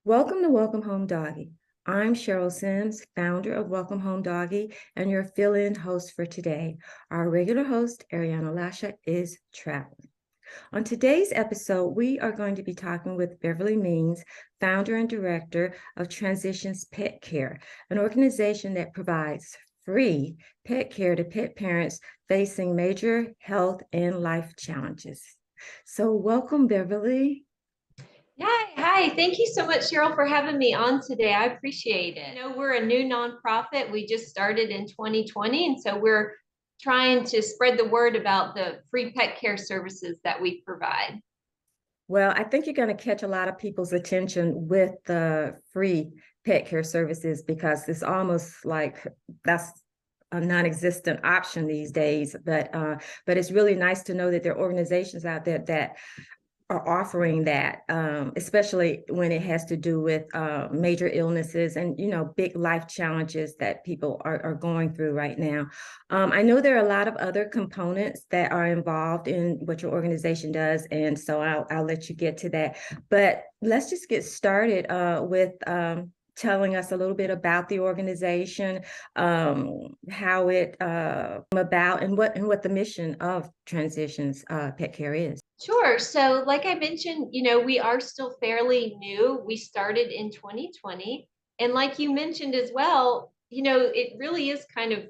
Welcome to Welcome Home Doggy. I'm Cheryl Sims, founder of Welcome Home Doggy, and your fill-in host for today. Our regular host, Ariana Lasha, is traveling. On today's episode, we are going to be talking with Beverly Means, founder and director of Transitions Pet Care, an organization that provides free pet care to pet parents facing major health and life challenges. So welcome, Beverly. Hi. Thank you so much, Cheryl, for having me on today. I appreciate it. We're a new nonprofit. We just started in 2020, and so we're trying to spread the word about the free pet care services that we provide. Well, I think you're going to catch a lot of people's attention with the free pet care services because it's almost like that's a non-existent option these days. But it's really nice to know that there are organizations out there that are offering that, especially when it has to do with major illnesses and, big life challenges that people are going through right now. I know there are a lot of other components that are involved in what your organization does, and so I'll let you get to that. But let's just get started with telling us a little bit about the organization, how it about, and what the mission of Transitions Pet Care is. Sure. So, like I mentioned, we are still fairly new. We started in 2020. And like you mentioned as well, it really is kind of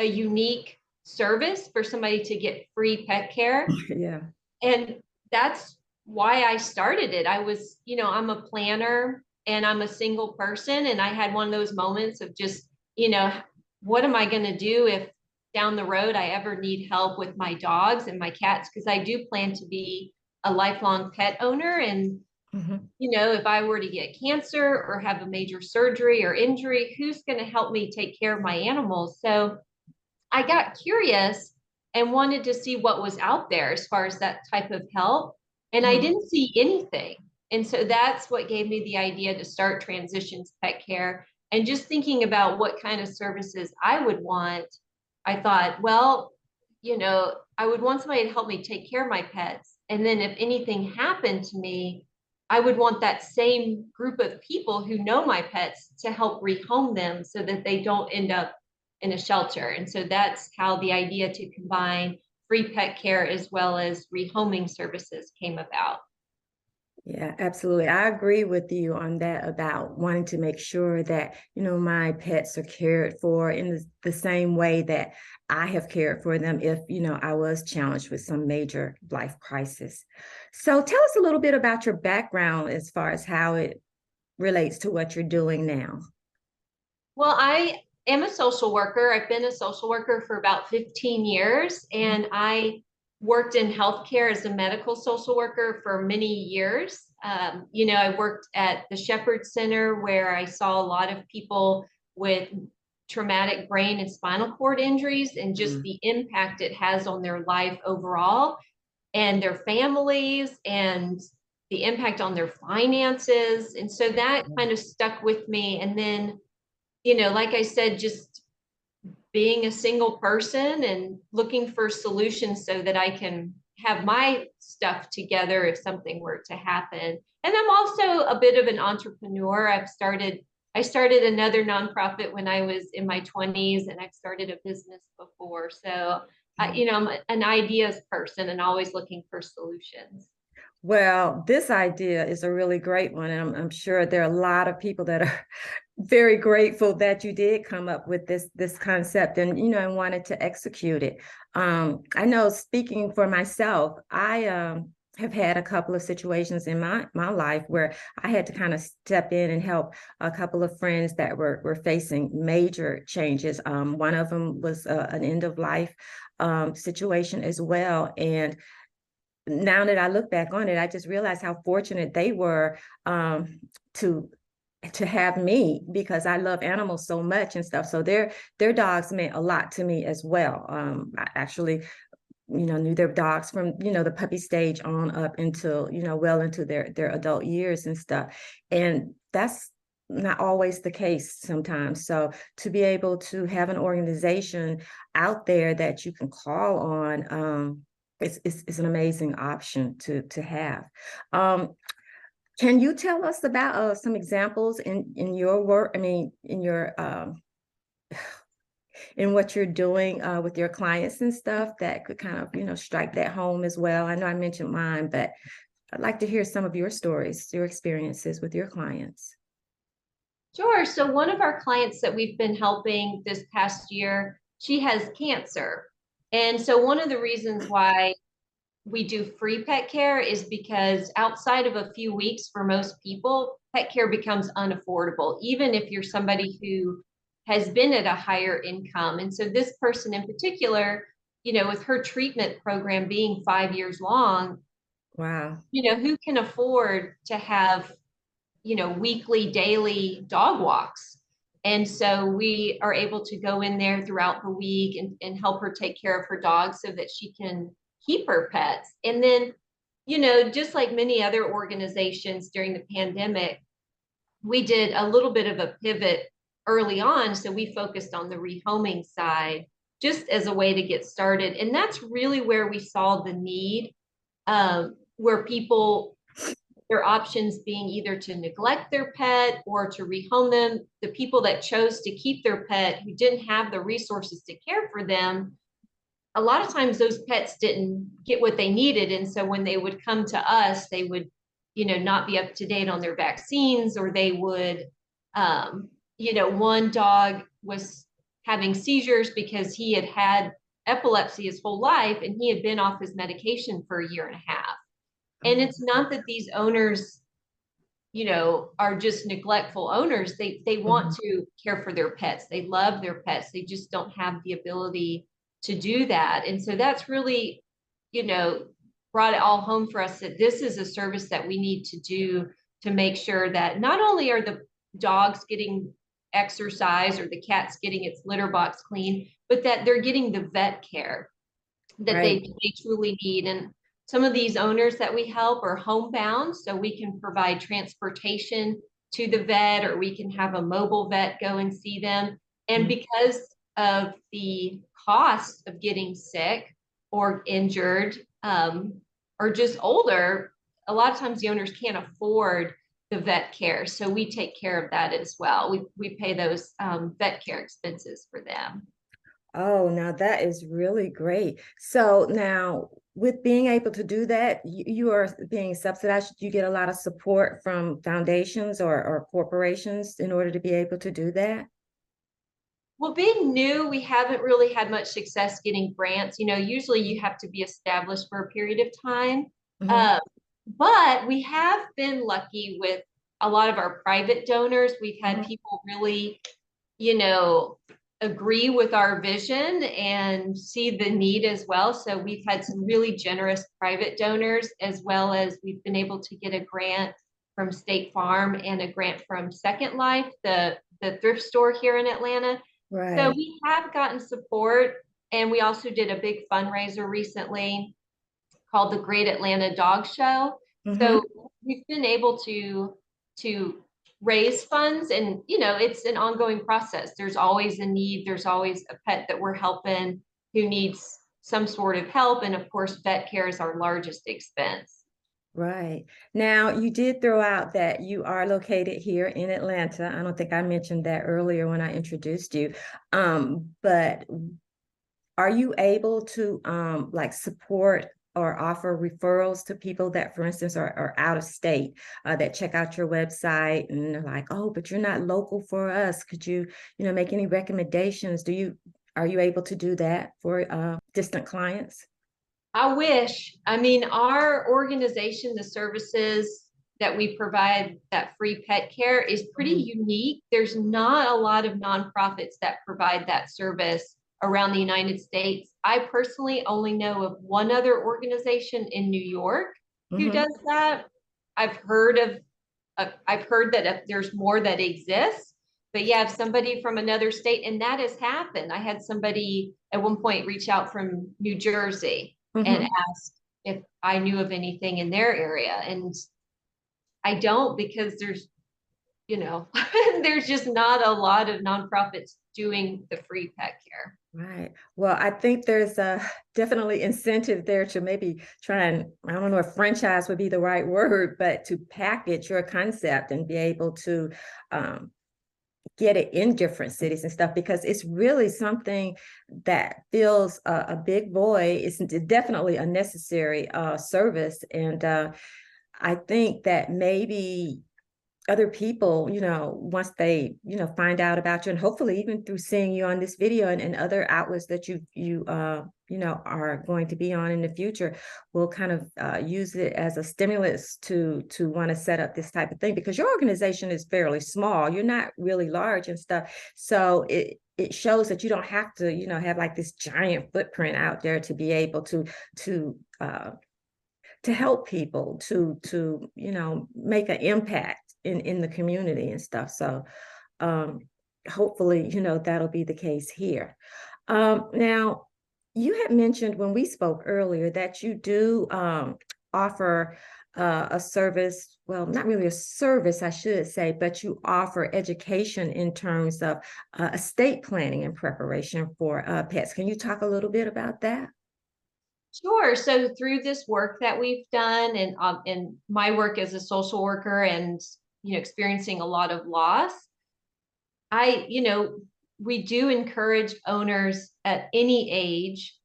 a unique service for somebody to get free pet care. Yeah. And that's why I started it. I'm a planner and I'm a single person. And I had one of those moments of just, you know, what am I going to do if down the road I ever need help with my dogs and my cats? Because I do plan to be a lifelong pet owner. And, Mhm. if I were to get cancer or have a major surgery or injury, who's going to help me take care of my animals? So I got curious and wanted to see what was out there as far as that type of help. And I Mhm. didn't see anything. And so that's what gave me the idea to start Transitions Pet Care. And just thinking about what kind of services I would want, I thought, well, I would want somebody to help me take care of my pets. And then if anything happened to me, I would want that same group of people who know my pets to help rehome them so that they don't end up in a shelter. And so that's how the idea to combine free pet care as well as rehoming services came about. Yeah, absolutely. I agree with you on that about wanting to make sure that, my pets are cared for in the same way that I have cared for them if, I was challenged with some major life crisis. So tell us a little bit about your background as far as how it relates to what you're doing now. Well, I am a social worker. I've been a social worker for about 15 years, and I worked in healthcare as a medical social worker for many years. I worked at the Shepherd Center where I saw a lot of people with traumatic brain and spinal cord injuries and just Mm. the impact it has on their life overall and their families and the impact on their finances. And so that kind of stuck with me. And then like I said, just being a single person and looking for solutions so that I can have my stuff together if something were to happen. And I'm also a bit of an entrepreneur. I started another nonprofit when I was in my 20s, and I've started a business before. So, I'm an ideas person and always looking for solutions. Well, this idea is a really great one, and I'm sure there are a lot of people that are very grateful that you did come up with this concept and and wanted to execute it. I know, speaking for myself, I have had a couple of situations in my life where I had to kind of step in and help a couple of friends that were facing major changes. One of them was an end of life situation as well, and now that I look back on it, I just realized how fortunate they were to have me because I love animals so much and stuff. So their dogs meant a lot to me as well. I actually, knew their dogs from the puppy stage on up until well into their adult years and stuff. And that's not always the case sometimes. So to be able to have an organization out there that you can call on, it's an amazing option to have. Um, Can you tell us about some examples in your work? I mean, in what you're doing with your clients and stuff that could kind of, strike that home as well. I know I mentioned mine, but I'd like to hear some of your stories, your experiences with your clients. Sure. So one of our clients that we've been helping this past year, she has cancer. And so one of the reasons why we do free pet care is because outside of a few weeks for most people, pet care becomes unaffordable, even if you're somebody who has been at a higher income. And so this person in particular, with her treatment program being 5 years long, Wow. who can afford to have weekly, daily dog walks? And so we are able to go in there throughout the week and help her take care of her dog so that she can keep her pets. And then, just like many other organizations during the pandemic, we did a little bit of a pivot early on. So we focused on the rehoming side just as a way to get started. And that's really where we saw the need, where people, their options being either to neglect their pet or to rehome them. The people that chose to keep their pet who didn't have the resources to care for them, a lot of times those pets didn't get what they needed. And so when they would come to us, they would, not be up to date on their vaccines, or they would, one dog was having seizures because he had had epilepsy his whole life and he had been off his medication for a year and a half. And Oh, it's not that these owners, are just neglectful owners. They want mhm. to care for their pets. They love their pets. They just don't have the ability to do that. And so that's really, you know, brought it all home for us that this is a service that we need to do to make sure that not only are the dogs getting exercise or the cat's getting its litter box clean, but that they're getting the vet care that Right. they truly need. And some of these owners that we help are homebound, so we can provide transportation to the vet, or we can have a mobile vet go and see them. And Mhm. because of the cost of getting sick or injured, or just older, a lot of times the owners can't afford the vet care. So we take care of that as well. We pay those vet care expenses for them. Oh, now that is really great. So now, with being able to do that, you are being subsidized. You get a lot of support from foundations or corporations in order to be able to do that. Well, being new, we haven't really had much success getting grants. Usually you have to be established for a period of time. Hmm. Uh, but we have been lucky with a lot of our private donors. We've had Hmm. people really, you know, agree with our vision and see the need as well. So we've had some really generous private donors, as well as we've been able to get a grant from State Farm and a grant from Second Life, the thrift store here in Atlanta. So Right. we have gotten support, and we also did a big fundraiser recently called the Great Atlanta Dog Show. Hmm. So we've been able to raise funds, and it's an ongoing process. There's always a need. There's always a pet that we're helping who needs some sort of help, and of course, vet care is our largest expense. Right. Now, you did throw out that you are located here in Atlanta. I don't think I mentioned that earlier when I introduced you. But are you able to like support or offer referrals to people that, for instance, are out of state that check out your website and they're like, oh, but you're not local for us. Could you, make any recommendations? Are you able to do that for distant clients? I wish. I mean, our organization, the services that we provide, that free pet care, is pretty Mhm. unique. There's not a lot of nonprofits that provide that service around the United States. I personally only know of one other organization in New York who Mhm. does that. I've heard of, I've heard that if there's more that exists, but yeah, if somebody from another state, and that has happened. I had somebody at one point reach out from New Jersey and Mhm. asked if I knew of anything in their area. And I don't, because there's just not a lot of nonprofits doing the free pet care. Right. Well, I think there's a definitely incentive there to maybe try and, I don't know if franchise would be the right word, but to package your concept and be able to um, get it in different cities and stuff, because it's really something that fills a big void. It's definitely a necessary service. And I think that maybe other people, once they, find out about you, and hopefully even through seeing you on this video and other outlets that are going to be on in the future, will kind of use it as a stimulus to want to set up this type of thing, because your organization is fairly small. You're not really large and stuff. So it shows that you don't have to, have like this giant footprint out there to be able to help people to make an impact in the community and stuff. So hopefully that'll be the case here. Now, you had mentioned when we spoke earlier that you do offer a service, well, not really a service, I should say, but you offer education in terms of estate planning and preparation for pets. Can you talk a little bit about that? Sure. So through this work that we've done, and my work as a social worker, and experiencing a lot of loss, we do encourage owners at any age,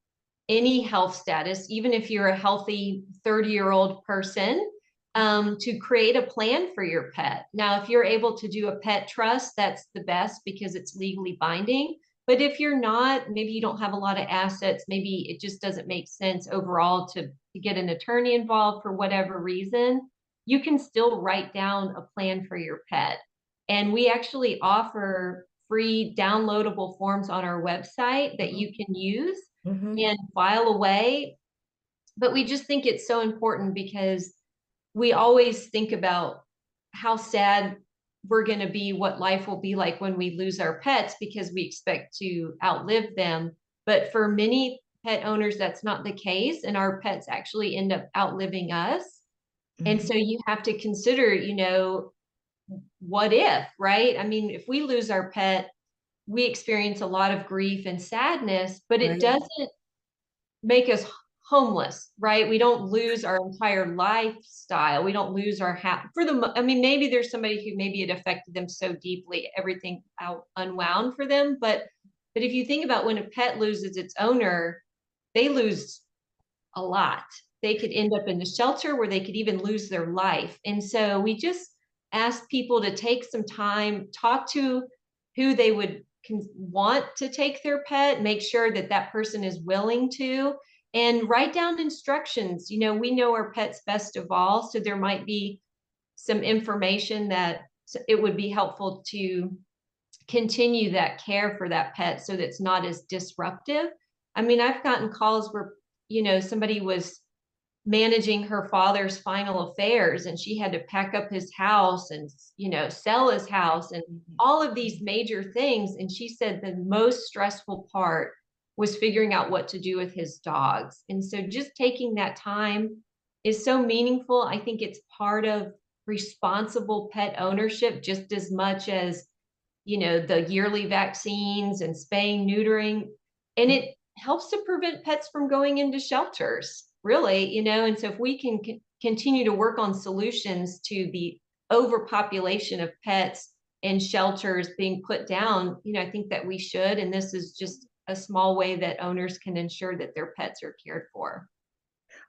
any health status, even if you're a healthy 30-year-old person, to create a plan for your pet. Now, if you're able to do a pet trust, that's the best because it's legally binding. But if you're not, maybe you don't have a lot of assets, maybe it just doesn't make sense overall to get an attorney involved for whatever reason, you can still write down a plan for your pet. And we actually offer free downloadable forms on our website that you can use Mm-hmm. and file away. But we just think it's so important because we always think about how sad we're going to be, what life will be like when we lose our pets, because we expect to outlive them. But for many pet owners, that's not the case. And our pets actually end up outliving us. And Mm-hmm. so you have to consider, what if, right? I mean, if we lose our pet, we experience a lot of grief and sadness, but it Right. doesn't make us homeless, right? We don't lose our entire lifestyle. We don't lose our for the. I mean, maybe there's somebody who maybe it affected them so deeply, everything out unwound for them. But if you think about when a pet loses its owner, they lose a lot. They could end up in the shelter where they could even lose their life. And so we just ask people to take some time, talk to who they would want to take their pet, make sure that that person is willing to, and write down instructions. We know our pets best of all, so there might be some information that it would be helpful to continue that care for that pet so that it's not as disruptive. I mean, I've gotten calls where, somebody was managing her father's final affairs and she had to pack up his house and, sell his house and all of these major things. And she said the most stressful part was figuring out what to do with his dogs. And so just taking that time is so meaningful. I think it's part of responsible pet ownership just as much as the yearly vaccines and spaying, neutering, and it helps to prevent pets from going into shelters, really, and so if we can continue to work on solutions to the overpopulation of pets in shelters being put down, I think that we should, and this is just a small way that owners can ensure that their pets are cared for.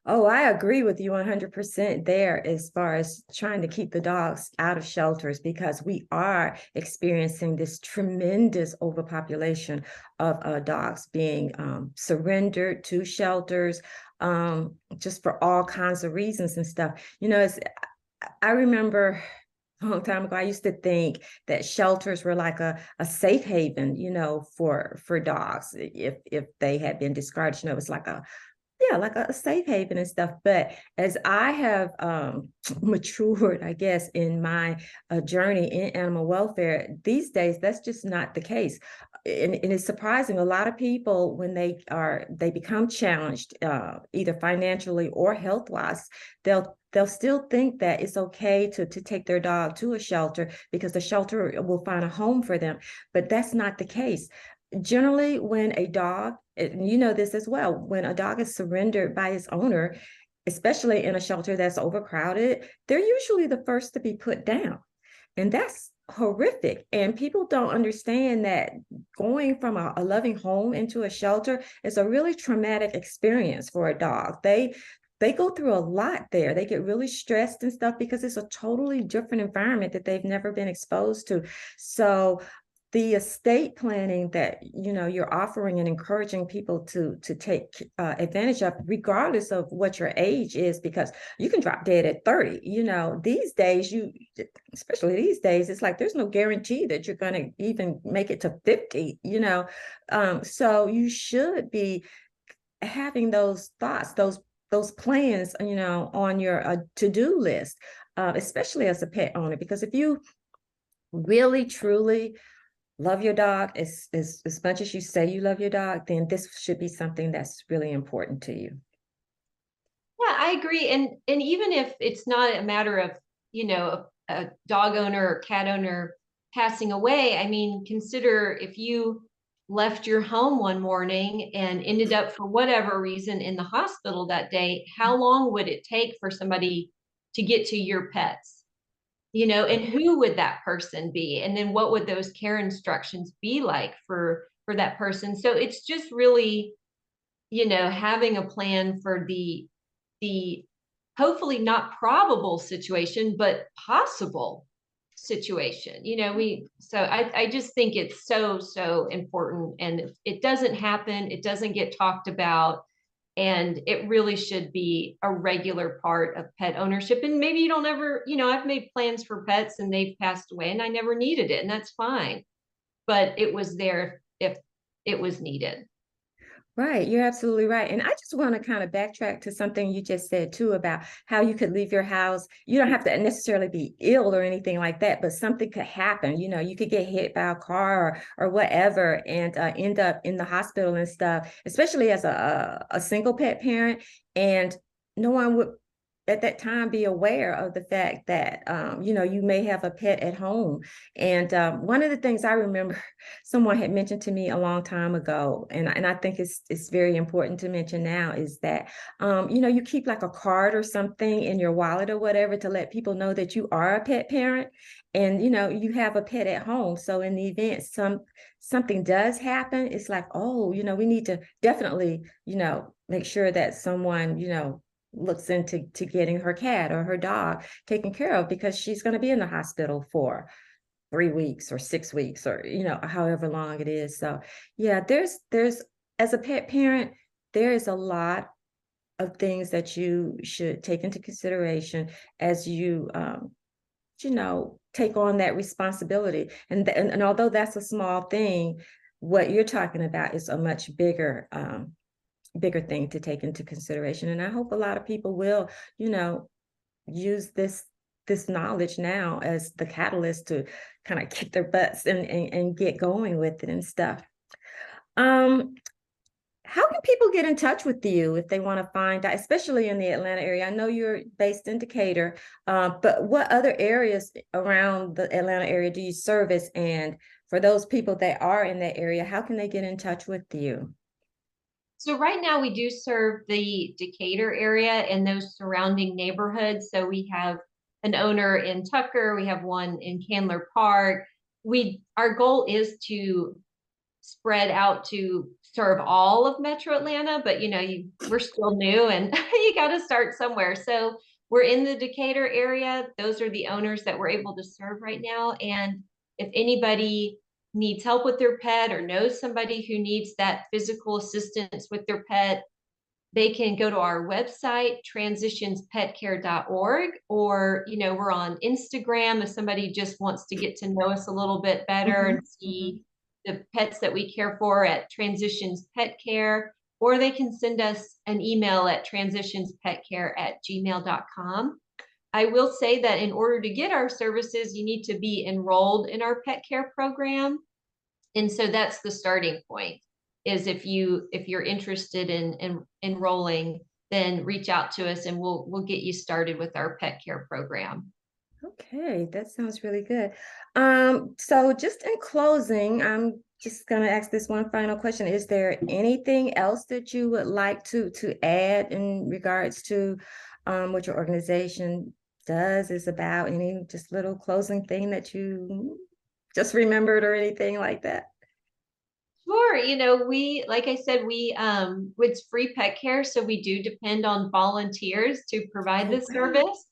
Oh, I agree with you 100% there as far as trying to keep the dogs out of shelters, because we are experiencing this tremendous overpopulation of dogs being surrendered to shelters, just for all kinds of reasons and stuff. I remember a long time ago, I used to think that shelters were like a safe haven, for dogs if they had been discarded. It's like yeah, like a safe haven and stuff. But as I have matured, I guess, in my journey in animal welfare, these days that's just not the case. And it's surprising. A lot of people, when they become challenged, either financially or health wise, they'll still think that it's okay to take their dog to a shelter because the shelter will find a home for them. But that's not the case. Generally, when a dog, and you know this as well, when a dog is surrendered by its owner, especially in a shelter that's overcrowded, they're usually the first to be put down. And that's horrific. And people don't understand that going from a loving home into a shelter is a really traumatic experience for a dog. They go through a lot there. They get really stressed and stuff because it's a totally different environment that they've never been exposed to. So the estate planning that you're offering and encouraging people to take advantage of, regardless of what your age is, because you can drop dead at 30. These days, especially these days, it's like there's no guarantee that you're going to even make it to 50. So you should be having those thoughts, those plans, on your to-do list, especially as a pet owner, because if you really truly love your dog as much as you say you love your dog, then this should be something that's really important to you. Yeah, I agree. And even if it's not a matter of, a dog owner or cat owner passing away, I mean, consider if you left your home one morning and ended up for whatever reason in the hospital that day, how long would it take for somebody to get to your pets? And who would that person be? And then what would those care instructions be like for that person? So it's just really, having a plan for the hopefully not probable situation, but possible situation. I just think it's so, so important. And if it doesn't happen, it doesn't get talked about. And it really should be a regular part of pet ownership. And maybe you don't ever, I've made plans for pets and they've passed away and I never needed it, and that's fine. But it was there if it was needed. Right, you're absolutely right. And I just want to kind of backtrack to something you just said too about how you could leave your house. You don't have to necessarily be ill or anything like that, but something could happen. You could get hit by a car or whatever and end up in the hospital and stuff, especially as a single pet parent. And no one would at that time be aware of the fact that you may have a pet at home. And one of the things I remember someone had mentioned to me a long time ago, and I think it's very important to mention now, is that you keep like a card or something in your wallet or whatever to let people know that you are a pet parent, and you have a pet at home. So in the event something does happen, it's like, oh, we need to definitely make sure that someone looks into getting her cat or her dog taken care of, because she's going to be in the hospital for 3 weeks or 6 weeks, or however long it is. So yeah, there's as a pet parent, there is a lot of things that you should take into consideration as you take on that responsibility. And although that's a small thing, what you're talking about is a much bigger thing to take into consideration. And I hope a lot of people will use this knowledge now as the catalyst to kind of kick their butts and get going with it and stuff. Um, how can people get in touch with you if they want to find out, especially in the Atlanta area? I know you're based in Decatur, but what other areas around the Atlanta area do you service? And for those people that are in that area, how can they get in touch with you? So right now we do serve the Decatur area and those surrounding neighborhoods. So we have an owner in Tucker, we have one in Candler Park. Our goal is to spread out to serve all of Metro Atlanta, but we're still new and you got to start somewhere. So we're in the Decatur area. Those are the owners that we're able to serve right now. And if anybody needs help with their pet or knows somebody who needs that physical assistance with their pet, they can go to our website, transitionspetcare.org, or, we're on Instagram if somebody just wants to get to know us a little bit better Mhm, and mhm. see the pets that we care for at Transitions Pet Care. or they can send us an email at transitionspetcare@gmail.com. I will say that in order to get our services, you need to be enrolled in our pet care program. And so that's the starting point, is if you're interested in enrolling, then reach out to us and we'll get you started with our pet care program. Okay, that sounds really good. So just in closing, I'm just gonna ask this one final question. Is there anything else that you would like to add in regards to what your organization does, is about? Any just little closing thing that you just remembered or anything like that? Sure. We, like I said, it's free pet care, so we do depend on volunteers to provide Oh, this great. service.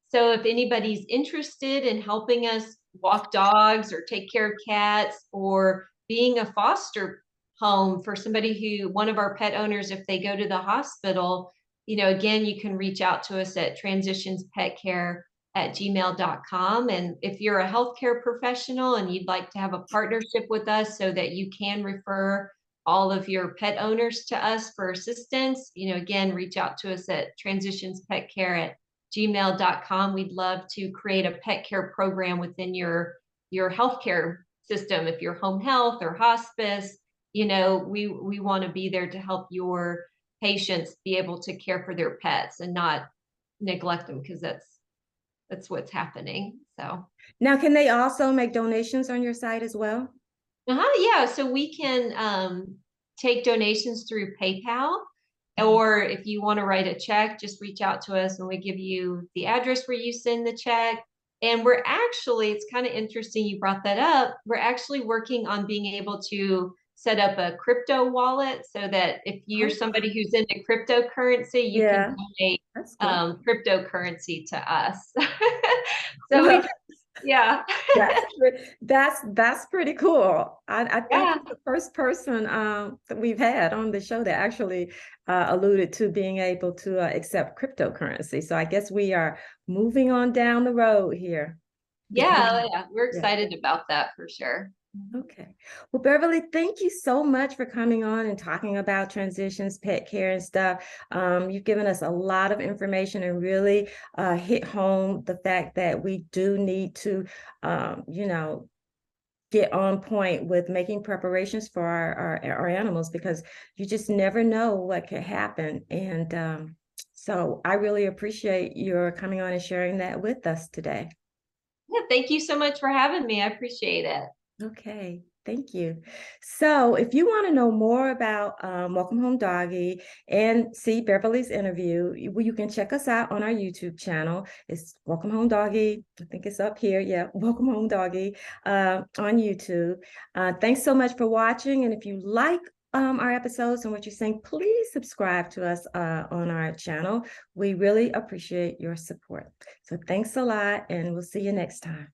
So if anybody's interested in helping us walk dogs or take care of cats, or being a foster home for somebody one of our pet owners, if they go to the hospital, again, you can reach out to us at transitionspetcare@gmail.com. And if you're a healthcare professional and you'd like to have a partnership with us so that you can refer all of your pet owners to us for assistance, again, reach out to us at transitionspetcare@gmail.com. We'd love to create a pet care program within your healthcare system. If you're home health or hospice, we want to be there to help your patients be able to care for their pets and not neglect them, because that's what's happening. So, Now, can they also make donations on your site as well? yeah, so we can take donations through PayPal, Mhm. or if you want to write a check, just reach out to us and we give you the address where you send the check. And it's kind of interesting you brought that up. We're actually working on being able to set up a crypto wallet so that if you're Oh, somebody who's into cryptocurrency, you can yeah, donate that's good. cryptocurrency to us. So Well, yeah, that's pretty cool. I think yeah. you're the first person that we've had on the show that actually alluded to being able to accept cryptocurrency. So I guess we are moving on down the road here. Yeah, Becoming, yeah, we're yeah. excited about that for sure. Mhm. Okay. Well, Beverly, thank you so much for coming on and talking about transitions, pet care, and stuff. You've given us a lot of information and really hit home the fact that we do need to, get on point with making preparations for our animals, because you just never know what could happen. And so I really appreciate your coming on and sharing that with us today. Yeah, thank you so much for having me. I appreciate it. Okay, thank you. So, if you want to know more about Welcome Home Doggy and see Beverly's interview, you can check us out on our YouTube channel. It's Welcome Home Doggy. I think it's up here. Yeah, Welcome Home Doggy on YouTube. Thanks so much for watching. And if you like our episodes and what you're saying, please subscribe to us on our channel. We really appreciate your support. So, thanks a lot, and we'll see you next time.